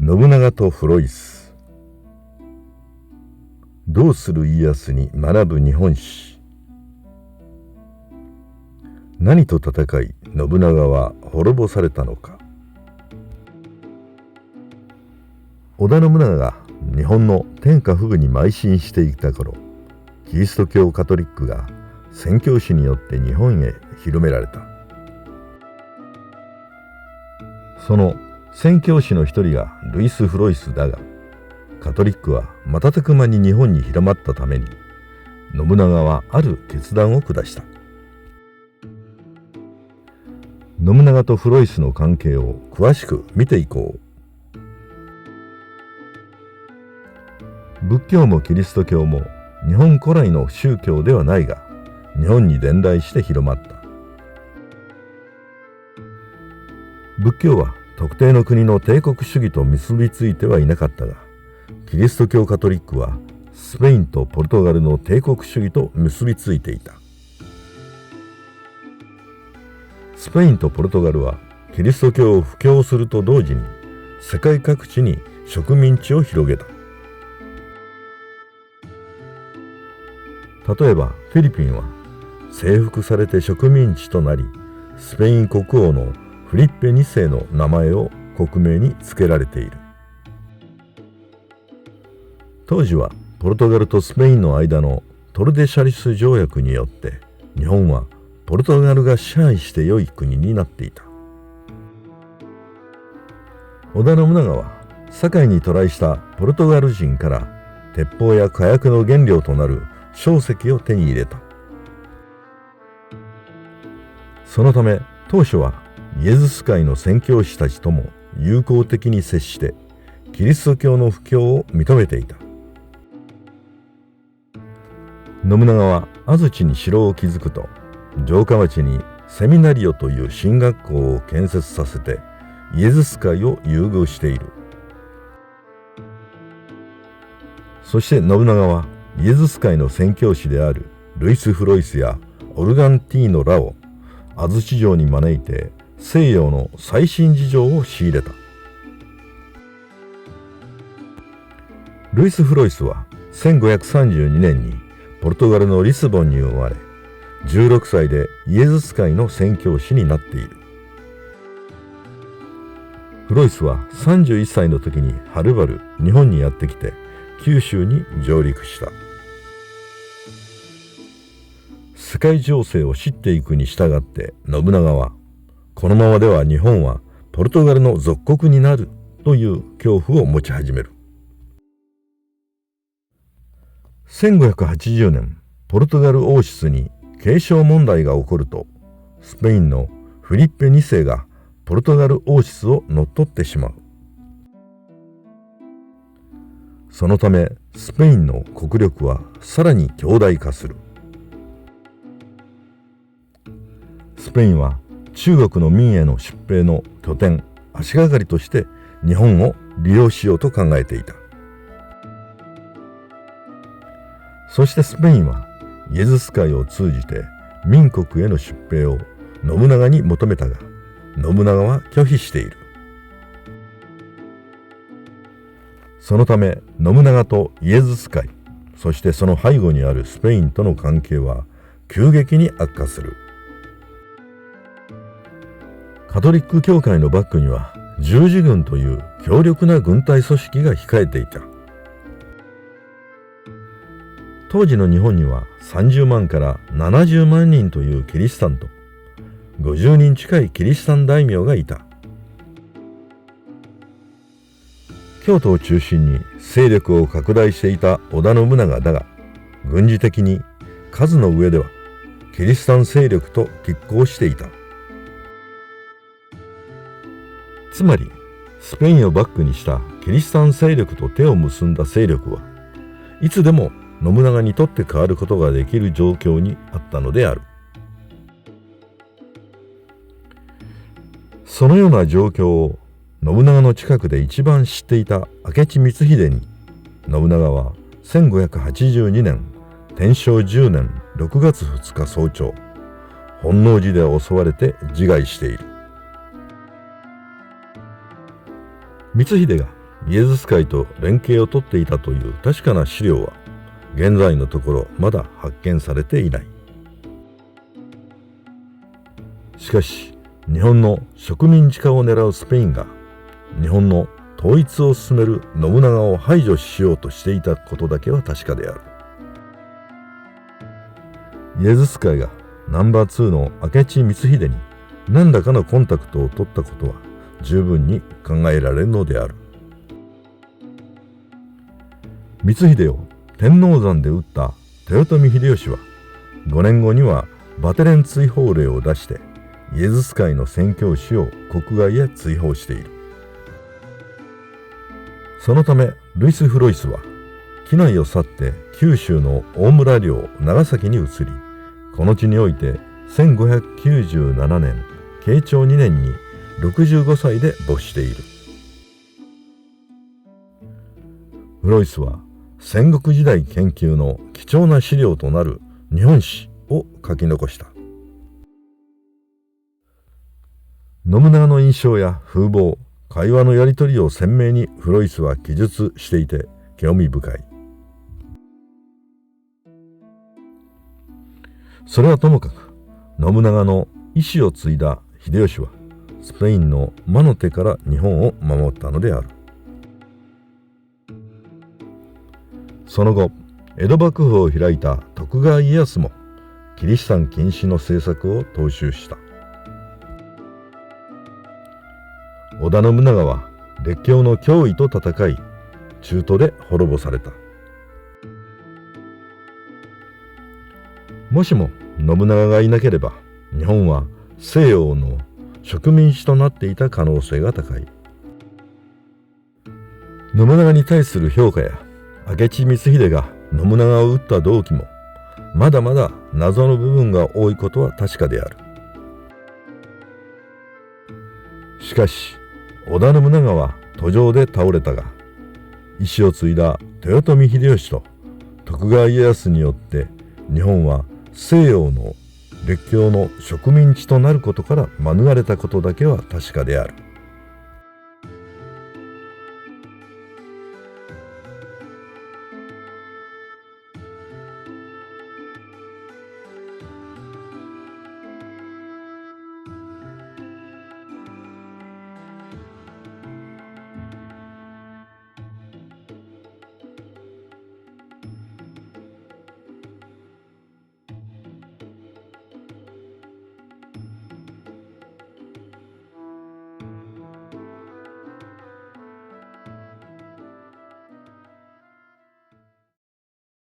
信長とフロイス。どうする家康に学ぶ日本史。何と戦い信長は滅ぼされたのか。織田信長が日本の天下布武に邁進していた頃、キリスト教カトリックが宣教師によって日本へ広められた。その宣教師の一人がルイス・フロイスだが、カトリックは瞬く間に日本に広まったために、信長はある決断を下した。信長とフロイスの関係を詳しく見ていこう。仏教もキリスト教も日本古来の宗教ではないが、日本に伝来して広まった。仏教は特定の国の帝国主義と結びついてはいなかったが、キリスト教カトリックはスペインとポルトガルの帝国主義と結びついていた。スペインとポルトガルはキリスト教を布教すると同時に世界各地に植民地を広げた。例えばフィリピンは征服されて植民地となり、スペイン国王のフリッペ2世の名前を国名に付けられている。当時はポルトガルとスペインの間のトルデシャリス条約によって日本はポルトガルが支配して良い国になっていた。織田信長は堺に渡来したポルトガル人から鉄砲や火薬の原料となる硝石を手に入れた。そのため当初はイエズス会の宣教師たちとも友好的に接してキリスト教の布教を認めていた。信長は安土に城を築くと、城下町にセミナリオという神学校を建設させてイエズス会を優遇している。そして信長はイエズス会の宣教師であるルイス・フロイスやオルガンティーノらを安土城に招いて西洋の最新事情を仕入れた。ルイス・フロイスは1532年にポルトガルのリスボンに生まれ、16歳でイエズス会の宣教師になっている。フロイスは31歳の時にはるばる日本にやってきて九州に上陸した。世界情勢を知っていくに従って信長は、このままでは日本はポルトガルの属国になるという恐怖を持ち始める。1580年、ポルトガル王室に継承問題が起こると、スペインのフリッペ2世がポルトガル王室を乗っ取ってしまう。そのためスペインの国力はさらに強大化する。スペインは中国の民への出兵の拠点、足がかりとして日本を利用しようと考えていた。そしてスペインはイエズス会を通じて民国への出兵を信長に求めたが、信長は拒否している。そのため信長とイエズス会、そしてその背後にあるスペインとの関係は急激に悪化する。カトリック教会のバックには十字軍という強力な軍隊組織が控えていた。当時の日本には30万から70万人というキリシタンと50人近いキリシタン大名がいた。京都を中心に勢力を拡大していた織田信長だが、軍事的に数の上ではキリシタン勢力と拮抗していた。つまりスペインをバックにしたキリシタン勢力と手を結んだ勢力はいつでも信長にとって変わることができる状況にあったのである。そのような状況を信長の近くで一番知っていた明智光秀に、信長は1582年天正10年6月2日早朝、本能寺で襲われて自害している。光秀がイエズス会と連携をとっていたという確かな資料は現在のところまだ発見されていない。しかし日本の植民地化を狙うスペインが日本の統一を進める信長を排除しようとしていたことだけは確かである。イエズス会がナンバー2の明智光秀に何らかのコンタクトを取ったことは十分に考えられるのである。光秀を天王山で撃った豊臣秀吉は5年後にはバテレン追放令を出してイエズス会の宣教師を国外へ追放している。そのためルイス・フロイスは畿内を去って九州の大村領長崎に移り、この地において1597年慶長2年に65歳で没している。フロイスは戦国時代研究の貴重な資料となる日本史を書き残した。信長の印象や風貌、会話のやり取りを鮮明にフロイスは記述していて興味深い。それはともかく信長の意志を継いだ秀吉はスペインの魔の手から日本を守ったのである。その後江戸幕府を開いた徳川家康もキリシタン禁止の政策を踏襲した。織田信長は列強の脅威と戦い中途で滅ぼされた。もしも信長がいなければ日本は西洋の植民地となっていた可能性が高い。信長に対する評価や明智光秀が信長を討った動機もまだまだ謎の部分が多いことは確かである。しかし織田信長は途上で倒れたが、意志を継いだ豊臣秀吉と徳川家康によって日本は西洋の列強の植民地となることから免れたことだけは確かである。